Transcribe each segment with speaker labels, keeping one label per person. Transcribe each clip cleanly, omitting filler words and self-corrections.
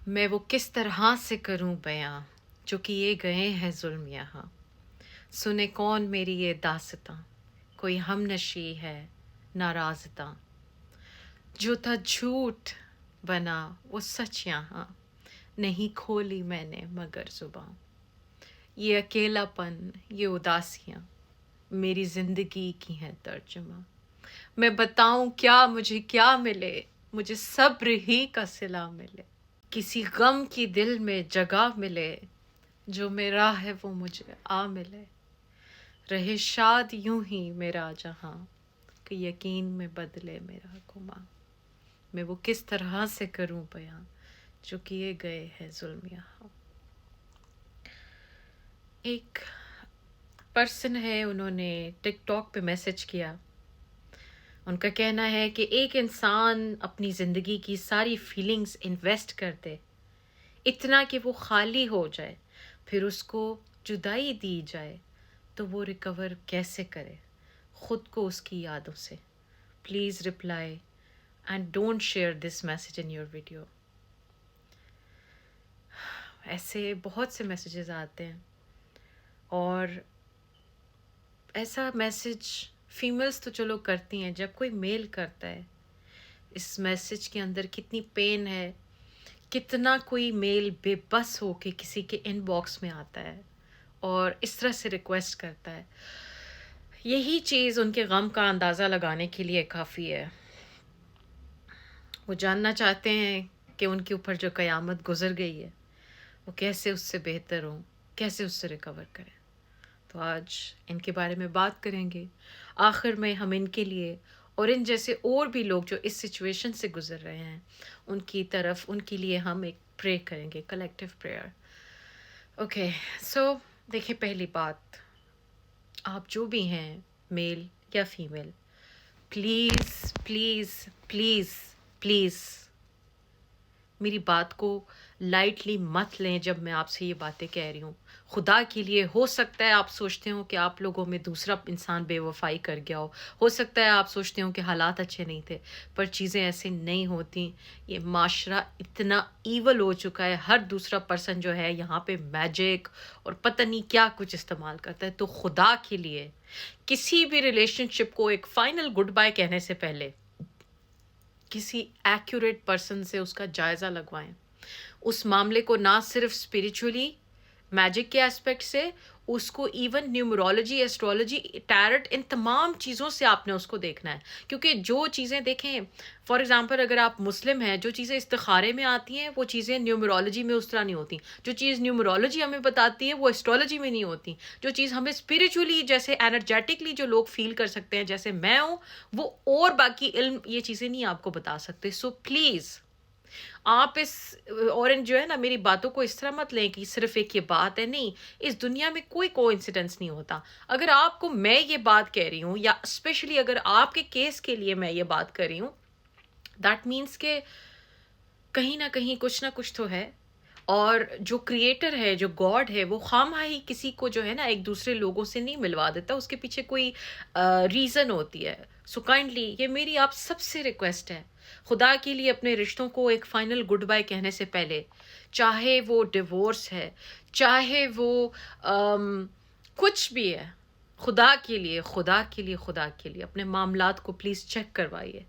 Speaker 1: میں وہ کس طرح سے کروں بیاں جو کیے گئے ہیں ظلم یہاں. سنے کون میری یہ داستاں، کوئی ہم نشی ہے نارازتاں. جو تھا جھوٹ بنا وہ سچ یہاں، نہیں کھولی میں نے مگر زباں. یہ اکیلا پن، یہ اداسیاں میری زندگی کی ہیں ترجمہ. میں بتاؤں کیا مجھے کیا ملے، مجھے صبر ہی کا صلہ ملے. کسی غم کی دل میں جگہ ملے، جو میرا ہے وہ مجھے آ ملے. رہے شاد یوں ہی میرا جہاں، کہ یقین میں بدلے میرا گماں. میں وہ کس طرح سے کروں بیاں جو کیے گئے ہیں ظلم یہاں. ایک پرسن ہے، انہوں نے ٹک ٹاک پہ میسج کیا. ان کا کہنا ہے کہ ایک انسان اپنی زندگی کی ساری فیلنگز انویسٹ کر دے، اتنا کہ وہ خالی ہو جائے، پھر اس کو جدائی دی جائے تو وہ ریکور کیسے کرے خود کو اس کی یادوں سے. Please reply and don't share this message in your video. ایسے بہت سے میسیجز آتے ہیں، اور ایسا میسج فیمیلز تو چلو کرتی ہیں، جب کوئی میل کرتا ہے اس میسج کے اندر کتنی پین ہے. کتنا کوئی میل بے بس ہو کے کسی کے ان باکس میں آتا ہے اور اس طرح سے ریکویسٹ کرتا ہے. یہی چیز ان کے غم کا اندازہ لگانے کے لیے کافی ہے. وہ جاننا چاہتے ہیں کہ ان کے اوپر جو قیامت گزر گئی ہے وہ کیسے اس سے بہتر ہوں، کیسے اس سے ریکور کریں. تو آج ان کے بارے میں بات کریں گے. آخر میں ہم ان کے لیے اور ان جیسے اور بھی لوگ جو اس سچویشن سے گزر رہے ہیں ان کی طرف، ان کے لیے ہم ایک پرے کریں گے، کلیکٹیو پریئر. اوکے، سو دیکھیں، پہلی بات، آپ جو بھی ہیں میل یا female, please please please please میری بات کو لائٹلی مت لیں. جب میں آپ سے یہ باتیں کہہ رہی ہوں، خدا کے لیے، ہو سکتا ہے آپ سوچتے ہو کہ آپ لوگوں میں دوسرا انسان بے وفائی کر گیا ہو سکتا ہے آپ سوچتے ہو کہ حالات اچھے نہیں تھے، پر چیزیں ایسے نہیں ہوتی. یہ معاشرہ اتنا ایول ہو چکا ہے، ہر دوسرا پرسن جو ہے یہاں پہ میجک اور پتہ نہیں کیا کچھ استعمال کرتا ہے. تو خدا کے لیے کسی بھی ریلیشن شپ کو ایک فائنل گڈ بائی کہنے سے پہلے کسی ایکوریٹ پرسن سے اس کا جائزہ لگوائیں. اس معاملے کو نہ صرف اسپریچولی میجک کے اسپیکٹ سے، اس کو ایون نیومرولوجی، ایسٹرولوجی، ٹیرٹ، ان تمام چیزوں سے آپ نے اس کو دیکھنا ہے. کیونکہ جو چیزیں دیکھیں، فار ایگزامپل اگر آپ مسلم ہیں، جو چیزیں استخارے میں آتی ہیں وہ چیزیں نیومرولوجی میں اس طرح نہیں ہوتی. جو چیز نیومرولوجی ہمیں بتاتی ہے وہ ایسٹرولوجی میں نہیں ہوتی. جو چیز ہمیں اسپریچولی، جیسے انرجیٹکلی جو لوگ فیل کر سکتے ہیں جیسے میں ہوں، وہ اور باقی علم یہ چیزیں نہیں آپ کو بتا سکتے. سو پلیز آپ اس اور جو ہے نا، میری باتوں کو اس طرح مت لیں کہ صرف ایک یہ بات ہے. نہیں، اس دنیا میں کوئی کوانسیڈنس نہیں ہوتا. اگر آپ کو میں یہ بات کہہ رہی ہوں، یا اسپیشلی اگر آپ کے کیس کے لیے میں یہ بات کر رہی ہوں، دیٹ مینس کہ کہیں نہ کہیں کچھ نہ کچھ تو ہے. اور جو کریٹر ہے، جو گاڈ ہے، وہ خواہ ہی کسی کو جو ہے نا ایک دوسرے لوگوں سے نہیں ملوا دیتا، اس کے پیچھے کوئی ریزن ہوتی ہے. سو کائنڈلی یہ میری آپ سب سے ریکویسٹ ہے، خدا کے لیے اپنے رشتوں کو ایک فائنل گڈ بائی کہنے سے پہلے، چاہے وہ ڈیورس ہے، چاہے وہ کچھ بھی ہے، خدا کے لیے، خدا کے لیے، خدا کے لیے اپنے معاملات کو پلیز چیک کروائیے.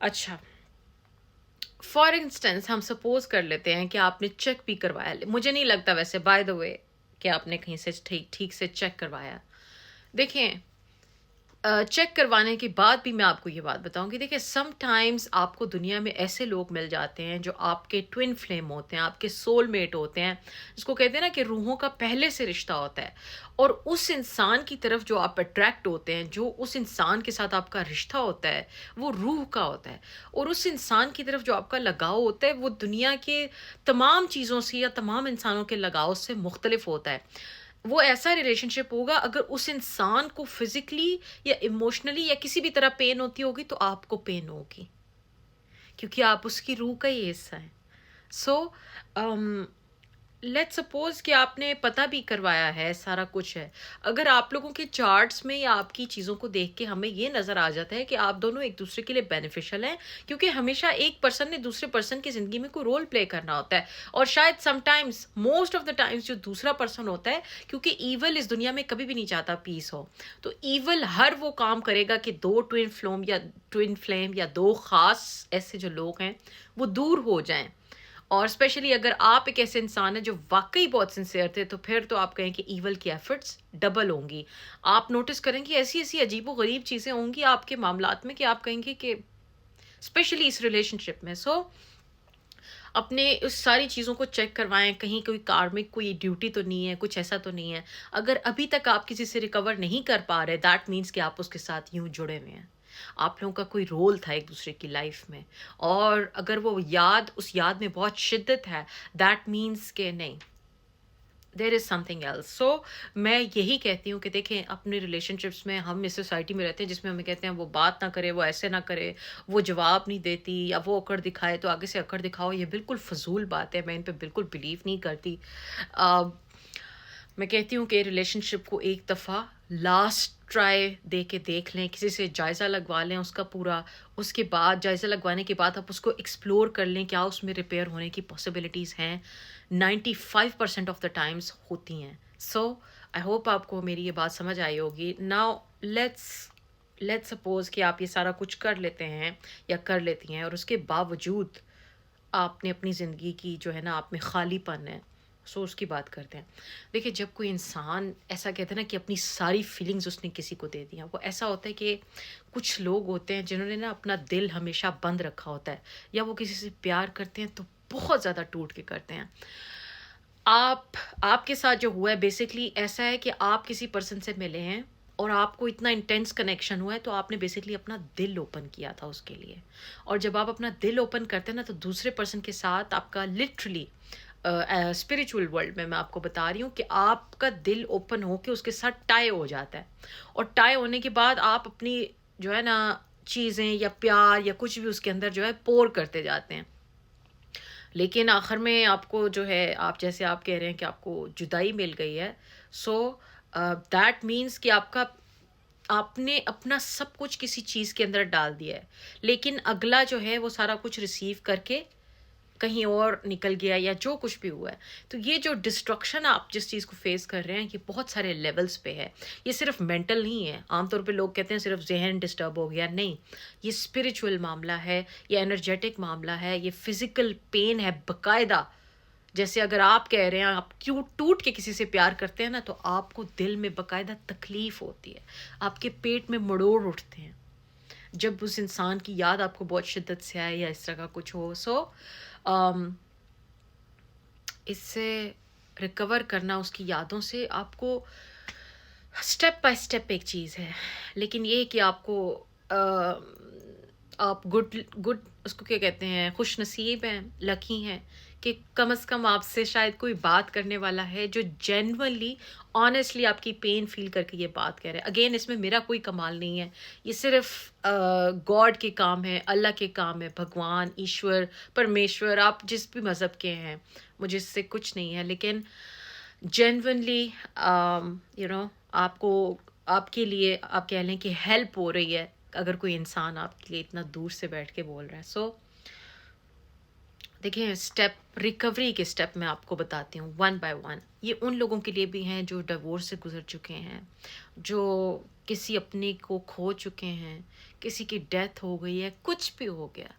Speaker 1: اچھا، فار انسٹنس ہم سپوز کر لیتے ہیں کہ آپ نے چیک بھی کروایا. مجھے نہیں لگتا ویسے، بائی دا وے، کہ آپ نے کہیں سے ٹھیک سے چیک کروایا. دیکھیں، چیک کروانے کے بعد بھی میں آپ کو یہ بات بتاؤں گی. دیکھیں، سم ٹائمز آپ کو دنیا میں ایسے لوگ مل جاتے ہیں جو آپ کے ٹوین فلیم ہوتے ہیں، آپ کے سول میٹ ہوتے ہیں، جس کو کہتے ہیں نا کہ روحوں کا پہلے سے رشتہ ہوتا ہے. اور اس انسان کی طرف جو آپ اٹریکٹ ہوتے ہیں، جو اس انسان کے ساتھ آپ کا رشتہ ہوتا ہے، وہ روح کا ہوتا ہے. اور اس انسان کی طرف جو آپ کا لگاؤ ہوتا ہے وہ دنیا کے تمام چیزوں سے یا تمام انسانوں کے لگاؤ سے مختلف ہوتا ہے. وہ ایسا ریلیشن شپ ہوگا، اگر اس انسان کو فزیکلی یا ایموشنلی یا کسی بھی طرح پین ہوتی ہوگی تو آپ کو پین ہوگی، کیونکہ آپ اس کی روح کا ہی حصہ ہیں. سو लेट्स सपोज कि आपने पता भी करवाया है, सारा कुछ है। अगर आप लोगों के चार्ट्स में या आपकी चीज़ों को देख के हमें ये नज़र आ जाता है कि आप दोनों एक दूसरे के लिए बेनिफिशियल हैं, क्योंकि हमेशा एक पर्सन ने दूसरे पर्सन की ज़िंदगी में कोई रोल प्ले करना होता है, और शायद sometimes, most of the times, जो दूसरा पर्सन होता है, क्योंकि ईवल इस दुनिया में कभी भी नहीं चाहता पीस हो, तो ईवल हर वो काम करेगा कि दो ट्विन फ्लेम या दो खास ऐसे जो लोग हैं वो दूर हो जाएं। और स्पेशली अगर आप एक ऐसे इंसान हैं जो वाकई बहुत सिंसियर थे, तो फिर तो आप कहें कि ईवल की एफर्ट्स डबल होंगी। आप नोटिस करेंगे ऐसी ऐसी अजीबो गरीब चीज़ें होंगी आपके मामलात में कि आप कहेंगे कि स्पेशली इस रिलेशनशिप में। सो अपने उस सारी चीज़ों को चेक करवाएं, कहीं कोई कार्मिक कोई ड्यूटी तो नहीं है, कुछ ऐसा तो नहीं है। अगर अभी तक आप किसी से रिकवर नहीं कर पा रहे, दैट मीन्स कि आप उसके साथ यूं जुड़े हुए हैं, आप लोगों का कोई रोल था एक दूसरे की लाइफ में। और अगर वो याद, उस याद में बहुत शिद्दत है, दैट मीन्स कि नहीं, देर इज़ समथिंग एल्स। सो मैं यही कहती हूँ कि देखें, अपने रिलेशनशिप्स में, हम इस सोसाइटी में रहते हैं जिसमें हमें कहते हैं वो बात ना करे, वो ऐसे ना करे, वो जवाब नहीं देती, या वो अकड़ दिखाए तो आगे से अकड़ दिखाओ। ये बिल्कुल फजूल बात है, मैं इन पे बिल्कुल बिलीव नहीं करती। मैं कहती हूँ कि रिलेशनशिप को एक दफ़ा लास्ट ट्राई दे के देख लें, किसी से जायज़ा लगवा लें उसका पूरा। उसके बाद जायज़ा लगवाने के बाद आप उसको एक्सप्लोर कर लें, क्या उसमें रिपेयर होने की पॉसिबिलिटीज़ हैं। 95% ऑफ द टाइम्स होती हैं। सो आई होप आपको मेरी ये बात समझ आई होगी। नाउ लेट्स लेट्स सपोज कि आप ये सारा कुछ कर लेते हैं या कर लेती हैं, और उसके बावजूद आपने अपनी ज़िंदगी की जो है ना, आप में खालीपन है। सो उसकी बात करते हैं। देखिए, जब कोई इंसान ऐसा कहते हैं ना कि अपनी सारी फीलिंग्स उसने किसी को दे दी हैं, वो ऐसा होता है कि कुछ लोग होते हैं जिन्होंने ना अपना दिल हमेशा बंद रखा होता है, या वो किसी से प्यार करते हैं तो बहुत ज़्यादा टूट के करते हैं। आप आपके साथ जो हुआ है बेसिकली ऐसा है कि आप किसी पर्सन से मिले हैं और आपको इतना इंटेंस कनेक्शन हुआ है, तो आपने बेसिकली अपना दिल ओपन किया था उसके लिए। और जब आप अपना दिल ओपन करते हैं ना, तो दूसरे पर्सन के साथ आपका लिटरली स्पिरिचुअल वर्ल्ड में मैं आपको बता रही हूँ कि आपका दिल ओपन हो के उसके साथ टाई हो जाता है। और टाई होने के बाद आप अपनी जो है ना चीज़ें या प्यार या कुछ भी उसके अंदर जो है पोर करते जाते हैं। लेकिन आखिर में आपको जो है, आप जैसे आप कह रहे हैं कि आपको जुदाई मिल गई है, सो दैट मीन्स कि आपका आपने अपना सब कुछ किसी चीज़ के अंदर डाल दिया है, लेकिन अगला जो है वो सारा कुछ रिसीव करके कहीं और निकल गया, या जो कुछ भी हुआ है। तो ये जो डिस्ट्रक्शन आप जिस चीज़ को फेस कर रहे हैं, ये बहुत सारे लेवल्स पे है। ये सिर्फ मेंटल नहीं है। आमतौर पे लोग कहते हैं सिर्फ ज़हन डिस्टर्ब हो गया, नहीं। ये स्पिरिचुअल मामला है, ये एनर्जेटिक मामला है, ये फिज़िकल पेन है बाकायदा। जैसे अगर आप कह रहे हैं आप क्यों टूट के किसी से प्यार करते हैं ना, तो आपको दिल में बाकायदा तकलीफ़ होती है, आपके पेट में मड़ोड़ उठते हैं जब उस इंसान की याद आपको बहुत शिद्दत से आए या इस तरह का कुछ हो। सो इससे रिकवर करना उसकी यादों से, आपको स्टेप बाय स्टेप एक चीज़ है, लेकिन ये कि आपको आप गुड गुड उसको क्या कहते हैं, खुश नसीब हैं, लकी हैं कि कम से कम आपसे शायद कोई बात करने वाला है जो जेन्युइनली ऑनेस्टली आपकी पेन फील करके ये बात कह रहे हैं। अगेन, इसमें मेरा कोई कमाल नहीं है, ये सिर्फ गॉड के काम है, अल्लाह के काम है, भगवान, ईश्वर, परमेश्वर, आप जिस भी मज़हब के हैं, मुझे इससे कुछ नहीं है। लेकिन जेन्युइनली यू नो आपको, आपके लिए आप कह लें कि हेल्प हो रही है अगर कोई इंसान आपके लिए इतना दूर से बैठ के बोल रहा है। सो देखिए, स्टेप रिकवरी के स्टेप मैं आपको बताती हूँ वन बाय वन। ये उन लोगों के लिए भी हैं जो डिवोर्स से गुजर चुके हैं, जो किसी अपने को खो चुके हैं, किसी की डेथ हो गई है, कुछ भी हो गया।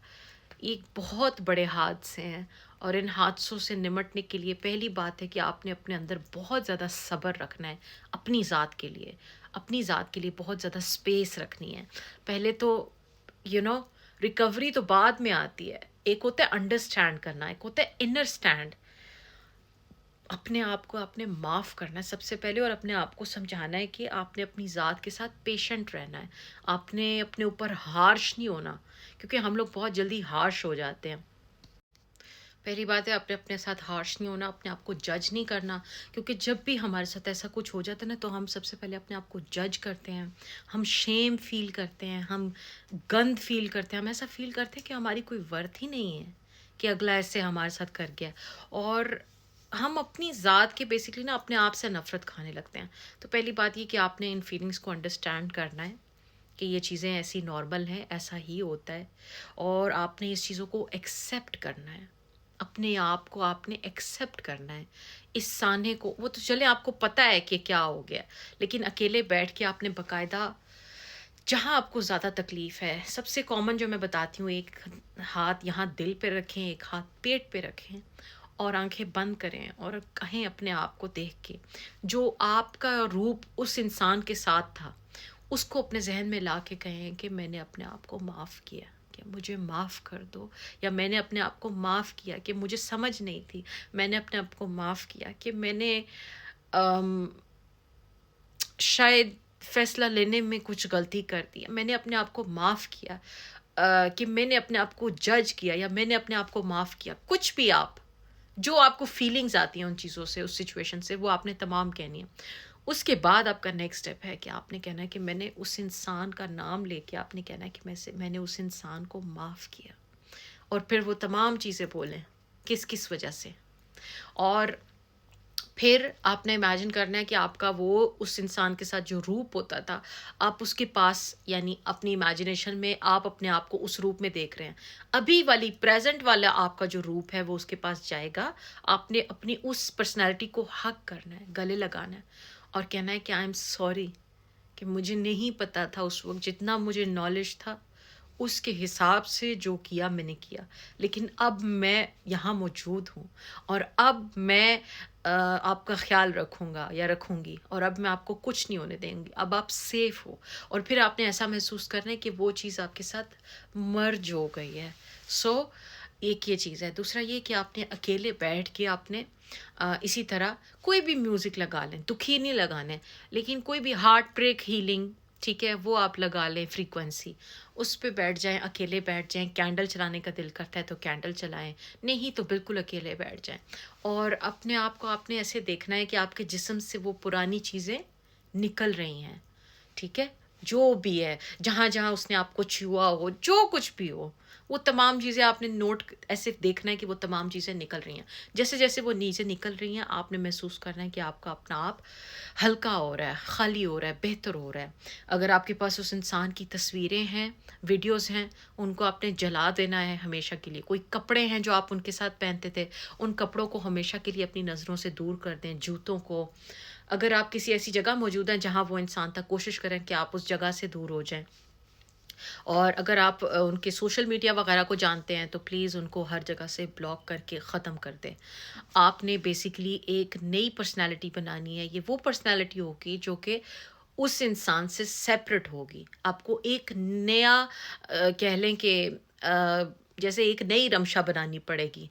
Speaker 1: ये बहुत बड़े हादसे हैं, और इन हादसों से निमटने के लिए पहली बात है कि आपने अपने अंदर बहुत ज़्यादा सब्र रखना है। अपनी ज़ात के लिए, अपनी ज़ात के लिए बहुत ज़्यादा स्पेस रखनी है। पहले तो यू नो रिकवरी तो बाद में आती है। एक होता है अंडरस्टैंड करना, एक होता है इनर स्टैंड। अपने आप को आपने माफ़ करना है सबसे पहले, और अपने आप को समझाना है कि आपने अपनी ज़ात के साथ पेशेंट रहना है। आपने अपने ऊपर हार्श नहीं होना, क्योंकि हम लोग बहुत जल्दी हार्श हो जाते हैं। पहली बात है, आपने अपने साथ हार्श नहीं होना, अपने आप को जज नहीं करना, क्योंकि जब भी हमारे साथ ऐसा कुछ हो जाता है ना, तो हम सबसे पहले अपने आप को जज करते हैं, हम शेम फील करते हैं, हम गंद फील करते हैं, हम ऐसा फील करते हैं कि हमारी कोई वर्थ ही नहीं है कि अगला ऐसे हमारे साथ कर गया। और ہم اپنی ذات کے بیسکلی نا اپنے آپ سے نفرت کھانے لگتے ہیں. تو پہلی بات یہ کہ آپ نے ان فیلنگس کو انڈرسٹینڈ کرنا ہے کہ یہ چیزیں ایسی نارمل ہیں، ایسا ہی ہوتا ہے، اور آپ نے اس چیزوں کو ایکسیپٹ کرنا ہے. اپنے آپ کو آپ نے ایکسیپٹ کرنا ہے. اس سانے کو وہ تو چلے آپ کو پتہ ہے کہ کیا ہو گیا، لیکن اکیلے بیٹھ کے آپ نے باقاعدہ جہاں آپ کو زیادہ تکلیف ہے، سب سے کامن جو میں بتاتی ہوں، ایک ہاتھ یہاں دل پہ رکھیں، ایک ہاتھ پیٹ پہ رکھیں اور آنکھیں بند کریں اور کہیں اپنے آپ کو دیکھ کے جو آپ کا روپ اس انسان کے ساتھ تھا اس کو اپنے ذہن میں لا کے کہیں کہ میں نے اپنے آپ کو معاف کیا، کہ مجھے معاف کر دو، یا میں نے اپنے آپ کو معاف کیا کہ مجھے سمجھ نہیں تھی، میں نے اپنے آپ کو معاف کیا کہ میں نے شاید فیصلہ لینے میں کچھ غلطی کر دی، میں نے اپنے آپ کو معاف کیا، کہ میں نے اپنے آپ کو جج کیا، یا میں نے اپنے آپ کو معاف کیا. کچھ بھی آپ جو آپ کو فیلنگز آتی ہیں ان چیزوں سے، اس سچویشن سے، وہ آپ نے تمام کہنی ہے. اس کے بعد آپ کا نیکسٹ اسٹیپ ہے کہ آپ نے کہنا ہے کہ میں نے اس انسان کا نام لے کے آپ نے کہنا ہے کہ میں نے اس انسان کو معاف کیا، اور پھر وہ تمام چیزیں بولیں کس کس وجہ سے. اور پھر آپ نے امیجن کرنا ہے کہ آپ کا وہ اس انسان کے ساتھ جو روپ ہوتا تھا، آپ اس کے پاس، یعنی اپنی امیجنیشن میں آپ اپنے آپ کو اس روپ میں دیکھ رہے ہیں. ابھی والی پریزنٹ والا آپ کا جو روپ ہے وہ اس کے پاس جائے گا. آپ نے اپنی اس پرسنالٹی کو حق کرنا ہے، گلے لگانا ہے اور کہنا ہے کہ آئی ایم سوری، کہ مجھے نہیں پتا تھا اس وقت، جتنا مجھے نالج تھا اس کے حساب سے جو کیا میں نے کیا، لیکن اب میں یہاں موجود ہوں اور اب میں آپ کا خیال رکھوں گا یا رکھوں گی، اور اب میں آپ کو کچھ نہیں ہونے دیں گی، اب آپ سیف ہو. اور پھر آپ نے ایسا محسوس کرنا ہے کہ وہ چیز آپ کے ساتھ مرج ہو گئی ہے. سو ایک یہ چیز ہے. دوسرا یہ کہ آپ نے اکیلے بیٹھ کے آپ نے اسی طرح کوئی بھی میوزک لگا لیں، دکھی نہیں لگانے، لیکن کوئی بھی ہارٹ بریک ہیلنگ، ٹھیک ہے، وہ آپ لگا لیں فریکوینسی، اس پہ بیٹھ جائیں، اکیلے بیٹھ جائیں. کینڈل چلانے کا دل کرتا ہے تو کینڈل چلائیں، نہیں تو بالکل اکیلے بیٹھ جائیں. اور اپنے آپ کو آپ نے ایسے دیکھنا ہے کہ آپ کے جسم سے وہ پرانی چیزیں نکل رہی ہیں، ٹھیک ہے، جو بھی ہے، جہاں جہاں اس نے آپ کو چھوا ہو، جو کچھ بھی ہو، وہ تمام چیزیں آپ نے نوٹ ایسے دیکھنا ہے کہ وہ تمام چیزیں نکل رہی ہیں. جیسے جیسے وہ نیچے نکل رہی ہیں آپ نے محسوس کرنا ہے کہ آپ کا اپنا آپ ہلکا ہو رہا ہے، خالی ہو رہا ہے، بہتر ہو رہا ہے. اگر آپ کے پاس اس انسان کی تصویریں ہیں، ویڈیوز ہیں، ان کو آپ نے جلا دینا ہے ہمیشہ کے لیے. کوئی کپڑے ہیں جو آپ ان کے ساتھ پہنتے تھے، ان کپڑوں کو ہمیشہ کے لیے اپنی نظروں سے دور کر دیں. جوتوں کو، اگر آپ کسی ایسی جگہ موجود ہیں جہاں وہ انسان تھا، کوشش کریں کہ آپ اس جگہ سے دور ہو جائیں. اور اگر آپ ان کے سوشل میڈیا وغیرہ کو جانتے ہیں تو پلیز ان کو ہر جگہ سے بلاک کر کے ختم کر دیں. آپ نے بیسیکلی ایک نئی پرسنالٹی بنانی ہے. یہ وہ پرسنالٹی ہوگی جو کہ اس انسان سے سیپریٹ ہوگی. آپ کو ایک نیا کہہ لیں کہ جیسے ایک نئی رمشا بنانی پڑے گی،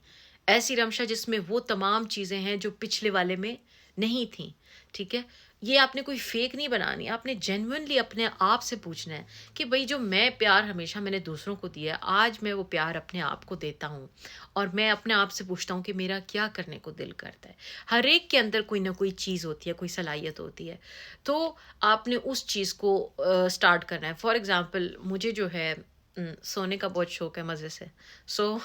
Speaker 1: ایسی رمشا جس میں وہ تمام چیزیں ہیں جو پچھلے والے میں نہیں تھیں. ٹھیک ہے، یہ آپ نے کوئی فیک نہیں بنانی، آپ نے جینوئنلی اپنے آپ سے پوچھنا ہے کہ بھئی جو میں پیار ہمیشہ میں نے دوسروں کو دیا ہے، آج میں وہ پیار اپنے آپ کو دیتا ہوں. اور میں اپنے آپ سے پوچھتا ہوں کہ میرا کیا کرنے کو دل کرتا ہے. ہر ایک کے اندر کوئی نہ کوئی چیز ہوتی ہے، کوئی صلاحیت ہوتی ہے، تو آپ نے اس چیز کو اسٹارٹ کرنا ہے. فار ایگزامپل مجھے جو ہے سونے کا بہت شوق ہے مزے سے. سو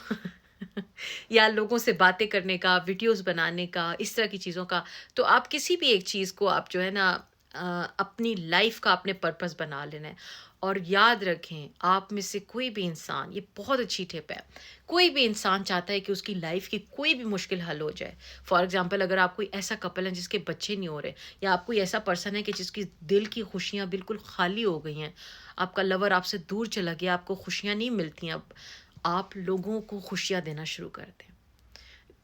Speaker 1: یا لوگوں سے باتیں کرنے کا، ویڈیوز بنانے کا، اس طرح کی چیزوں کا. تو آپ کسی بھی ایک چیز کو آپ جو ہے نا اپنی لائف کا آپ نے پرپس بنا لینا ہے. اور یاد رکھیں، آپ میں سے کوئی بھی انسان، یہ بہت اچھی ٹپ ہے، کوئی بھی انسان چاہتا ہے کہ اس کی لائف کی کوئی بھی مشکل حل ہو جائے. فار ایگزامپل اگر آپ کوئی ایسا کپل ہے جس کے بچے نہیں ہو رہے، یا آپ کوئی ایسا پرسن ہے کہ جس کی دل کی خوشیاں بالکل خالی ہو گئی ہیں، آپ کا لور آپ سے دور چلا گیا، آپ کو خوشیاں نہیں ملتی ہیں، اب آپ لوگوں کو خوشیاں دینا شروع کر دیں.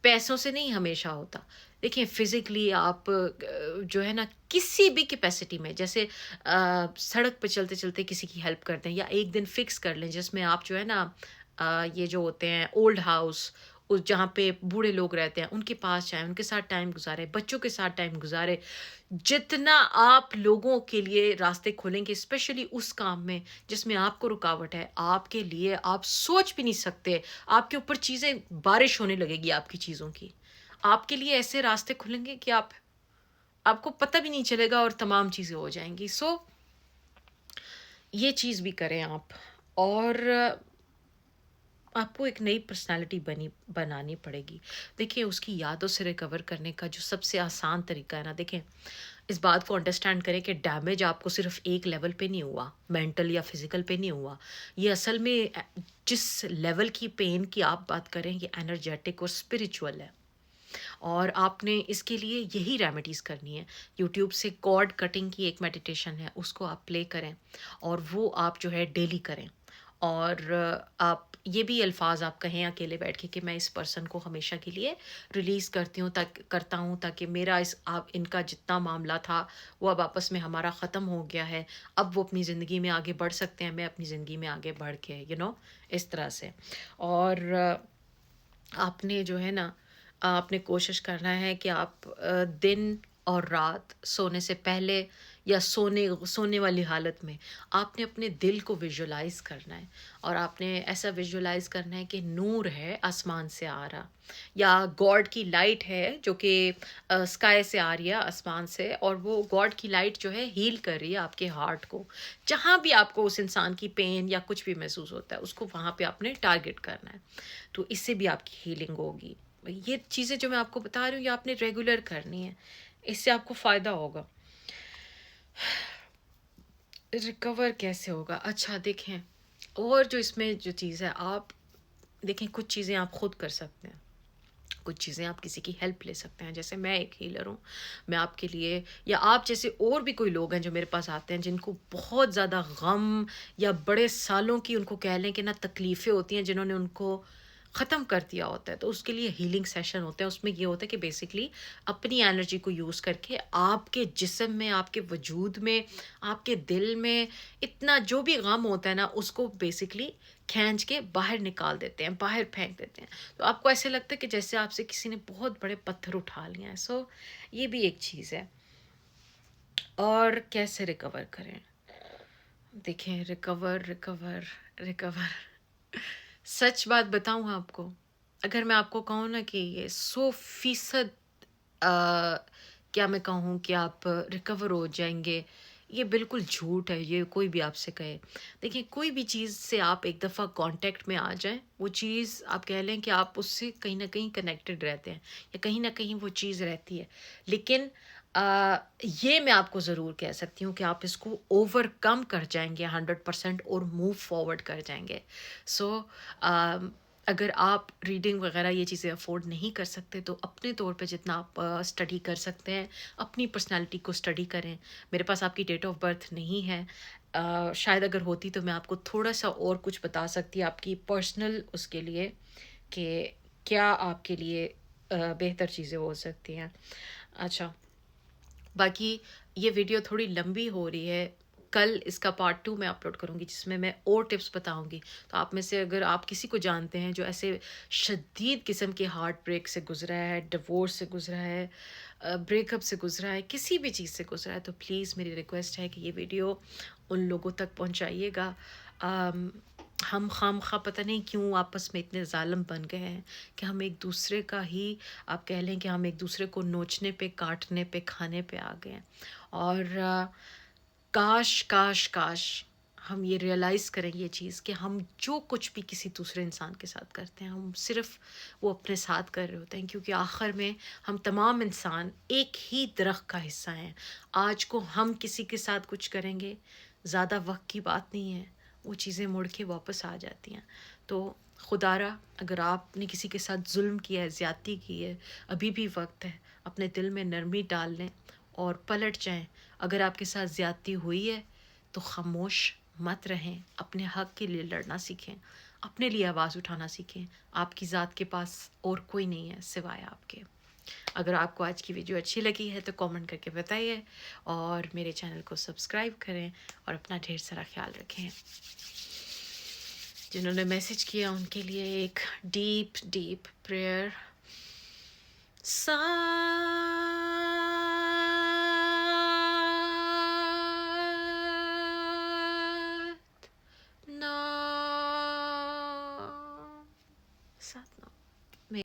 Speaker 1: پیسوں سے نہیں ہمیشہ ہوتا. دیکھیں فزیکلی آپ جو ہے نا کسی بھی کیپیسٹی میں، جیسے سڑک پہ چلتے چلتے کسی کی ہیلپ کر دیں، یا ایک دن فکس کر لیں جس میں آپ جو ہے نا یہ جو ہوتے ہیں اولڈ ہاؤس، اس جہاں پہ بوڑھے لوگ رہتے ہیں، ان کے پاس جائیں، ان کے ساتھ ٹائم گزارے، بچوں کے ساتھ ٹائم گزارے. جتنا آپ لوگوں کے لیے راستے کھولیں گے، اسپیشلی اس کام میں جس میں آپ کو رکاوٹ ہے، آپ کے لیے آپ سوچ بھی نہیں سکتے، آپ کے اوپر چیزیں بارش ہونے لگے گی آپ کی چیزوں کی. آپ کے لیے ایسے راستے کھلیں گے کہ آپ کو پتہ بھی نہیں چلے گا اور تمام چیزیں ہو جائیں گی. سو یہ چیز بھی کریں آپ. اور आपको एक नई पर्सनैलिटी बनानी पड़ेगी। देखिए, उसकी यादों से रिकवर करने का जो सबसे आसान तरीका है ना, देखें, इस बात को अंडरस्टैंड करें कि डैमेज आपको सिर्फ़ एक लेवल पे नहीं हुआ, मेंटल या फिज़िकल पे नहीं हुआ। ये असल में जिस लेवल की पेन की आप बात करें, ये एनर्जेटिक और स्पिरिचुअल है। और आपने इसके लिए यही रेमेडीज़ करनी है। यूट्यूब से कॉर्ड कटिंग की एक मेडिटेशन है, उसको आप प्ले करें और वो आप जो है डेली करें। और आप ये भी अल्फ़ाज़ आप कहें अकेले बैठ के कि मैं इस पर्सन को हमेशा के लिए रिलीज़ करता हूँ, ताकि मेरा इस आप इनका जितना मामला था, वो अब आपस में हमारा ख़त्म हो गया है। अब वो अपनी ज़िंदगी में आगे बढ़ सकते हैं, मैं अपनी ज़िंदगी में आगे बढ़ के इस तरह से। और आपने जो है ना, आपने कोशिश करना है कि आप दिन और रात सोने से पहले या सोने सोने वाली हालत में आपने अपने दिल को विजुलाइज करना है। और आपने ऐसा विजुलाइज करना है कि नूर है आसमान से आ रहा, या गॉड की लाइट है जो कि स्काई से आ रही है, आसमान से, और वो गॉड की लाइट जो है हील कर रही है आपके हार्ट को। जहाँ भी आपको उस इंसान की पेन या कुछ भी महसूस होता है, उसको वहाँ पे आपने टारगेट करना है। तो इससे भी आपकी हीलिंग होगी। ये चीज़ें जो मैं आपको बता रही हूँ, ये आपने रेगुलर करनी है, इससे आपको फ़ायदा होगा। रिकवर कैसे होगा? अच्छा, देखें, और जो इसमें जो चीज़ है, आप देखें, कुछ चीज़ें आप खुद कर सकते हैं, कुछ चीज़ें आप किसी की हेल्प ले सकते हैं। जैसे मैं एक हीलर हूँ, मैं आपके लिए, या आप जैसे और भी कोई लोग हैं जो मेरे पास आते हैं, जिनको बहुत ज़्यादा गम या बड़े सालों की, उनको कह लें कि ना, तकलीफ़ें होती हैं, जिन्होंने उनको ख़त्म कर दिया होता है, तो उसके लिए हीलिंग सेशन होते हैं। उसमें ये होता है कि बेसिकली अपनी एनर्जी को यूज़ करके आपके जिस्म में, आपके वजूद में, आपके दिल में इतना जो भी गम होता है ना, उसको बेसिकली खींच के बाहर निकाल देते हैं, बाहर फेंक देते हैं। तो आपको ऐसे लगता है कि जैसे आपसे किसी ने बहुत बड़े पत्थर उठा लिए हैं। सो ये भी एक चीज़ है। और कैसे रिकवर करें? देखें, रिकवर रिकवर रिकवर सच बात बताऊँ आपको, अगर मैं आपको कहूँ ना कि ये 100% क्या मैं कहूँ कि आप रिकवर हो जाएँगे, ये बिल्कुल झूठ है, ये कोई भी आपसे कहे। देखिए, कोई भी चीज़ से आप एक दफ़ा कॉन्टैक्ट में आ जाएँ, वो चीज़ आप कह लें कि आप उससे कहीं न कहीं कनेक्टेड रहते हैं, या कहीं न कहीं वो चीज़ रहती है। लेकिन ये मैं आपको ज़रूर कह सकती हूँ कि आप इसको ओवरकम कर जाएँगे 100% और मूव फॉरवर्ड कर जाएँगे। सो अगर आप रीडिंग वगैरह ये चीज़ें अफोर्ड नहीं कर सकते, तो अपने तौर पे जितना आप स्टडी कर सकते हैं, अपनी पर्सनैलिटी को स्टडी करें। मेरे पास आपकी डेट ऑफ बर्थ नहीं है। शायद अगर होती तो मैं आपको थोड़ा-सा और कुछ बता सकती आपकी पर्सनल उसके लिए, कि क्या आपके लिए बेहतर चीज़ें हो सकती हैं। अच्छा, बाकी ये वीडियो थोड़ी लंबी हो रही है। कल इसका पार्ट 2 मैं अपलोड करूँगी, जिसमें मैं और टिप्स बताऊँगी। तो आप में से अगर आप किसी को जानते हैं जो ऐसे शदीद किस्म के हार्ट ब्रेक से गुज़रा है, डिवोर्स से गुज़रा है, ब्रेकअप से गुज़रा है, किसी भी चीज़ से गुज़रा है, तो प्लीज़ मेरी रिक्वेस्ट है कि ये वीडियो उन लोगों तक पहुँचाइएगा। अम, हम खामख़ा पता नहीं क्यों आपस में इतने ज़ालिम बन गए हैं कि हम एक-दूसरे का ही, आप कह लें कि हम एक-दूसरे को नोचने पे, काटने पे, खाने पे आ गए हैं। और काश, काश, काश हम ये रियलाइज़ करें ये चीज़, कि हम जो कुछ भी किसी दूसरे इंसान के साथ करते हैं, हम सिर्फ़ वो अपने साथ कर रहे होते हैं, क्योंकि आखिर में हम तमाम इंसान एक ही दरख्त का हिस्सा हैं। आज को हम किसी के साथ कुछ करेंगे, ज़्यादा वक़्त की बात नहीं है, वो चीज़ें मुड़ के वापस आ जाती हैं। तो खुदारा, अगर आपने किसी के साथ ज़ुल्म किया है, ज़्यादती की है, अभी भी वक़्त है, अपने दिल में नरमी डाल लें और पलट जाएँ। अगर आपके साथ ज़्यादती हुई है, तो ख़ामोश मत रहें, अपने हक़ के लिए लड़ना सीखें, अपने लिए आवाज़ उठाना सीखें। आपकी ज़ात के पास और कोई नहीं है सिवाय आपके। अगर आपको आज की वीडियो अच्छी लगी है तो कमेंट करके बताइए, और मेरे चैनल को सब्सक्राइब करें, और अपना ढेर सारा ख़्याल रखें। जिन्होंने मैसेज किया उनके लिए एक डीप डीप प्रेयर। सा